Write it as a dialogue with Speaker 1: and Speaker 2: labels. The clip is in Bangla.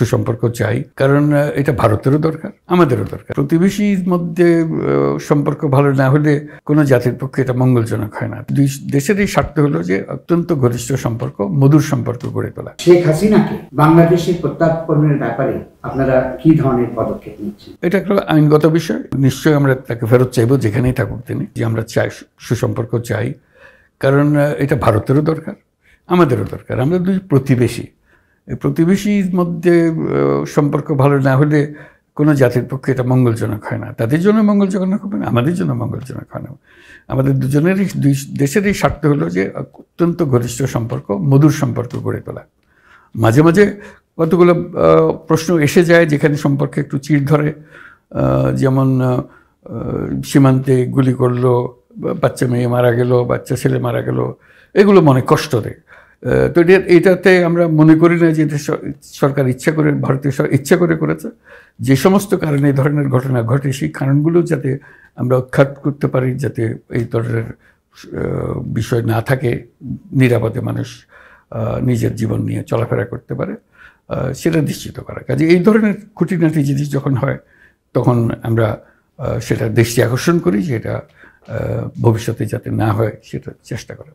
Speaker 1: সুসম্পর্ক চাই, কারণ এটা ভারতেরও দরকার, আমাদেরও দরকার। প্রতিবেশীর মধ্যে সম্পর্ক ভালো না হলে কোনো জাতির পক্ষে এটা মঙ্গলজনক হয় না। দুই দেশেরই স্বার্থ হলো যে অত্যন্ত ঘনিষ্ঠ সম্পর্ক, মধুর সম্পর্ক গড়ে তোলা।
Speaker 2: শেখ হাসিনাকে বাংলাদেশে প্রত্যার্পণের ব্যাপারে আপনারা কি ধরনের পদক্ষেপ নিচ্ছেন?
Speaker 1: এটা একটা আইনগত বিষয়, নিশ্চয়ই আমরা তাকে ফেরত চাইবো যেখানেই থাকুক তিনি। যে আমরা চাই, সুসম্পর্ক চাই, কারণ এটা ভারতেরও দরকার, আমাদেরও দরকার। আমরা দুই প্রতিবেশী, প্রতিবেশীর মধ্যে সম্পর্ক ভালো না হলে কোনো জাতির পক্ষে এটা মঙ্গলজনক হয় না। তাদের জন্য মঙ্গলজনক হবে না, আমাদের জন্য মঙ্গলজনক হয় না। আমাদের দুজনেরই, দুই দেশেরই স্বার্থ হলো যে অত্যন্ত ঘনিষ্ঠ সম্পর্ক, মধুর সম্পর্ক গড়ে তোলা। মাঝে মাঝে কতগুলো প্রশ্ন এসে যায় যেখানে সম্পর্কে একটু চিড় ধরে, যেমন সীমান্তে গুলি করলো, বাচ্চা মেয়ে মারা গেল, বাচ্চা ছেলে মারা গেল, এগুলো মনে কষ্ট দেয়। তো এটাতে আমরা মনে করি না যে এটা সরকার ইচ্ছা করে, ভারতীয় সরকার ইচ্ছা করে করেছে। যে সমস্ত কারণে এই ধরনের ঘটনা ঘটে, সেই কারণগুলো যাতে আমরা উৎখাত করতে পারি, যাতে এই ধরনের বিষয় না থাকে, নিরাপদে মানুষ নিজের জীবন নিয়ে চলাফেরা করতে পারে, সেটা নিশ্চিত করা। কাজে এই ধরনের খুঁটিনাটি জিনিস যখন হয়, তখন আমরা সেটা দৃষ্টি আকর্ষণ করি যে এটা ভবিষ্যতে যাতে না হয় সেটা চেষ্টা করা।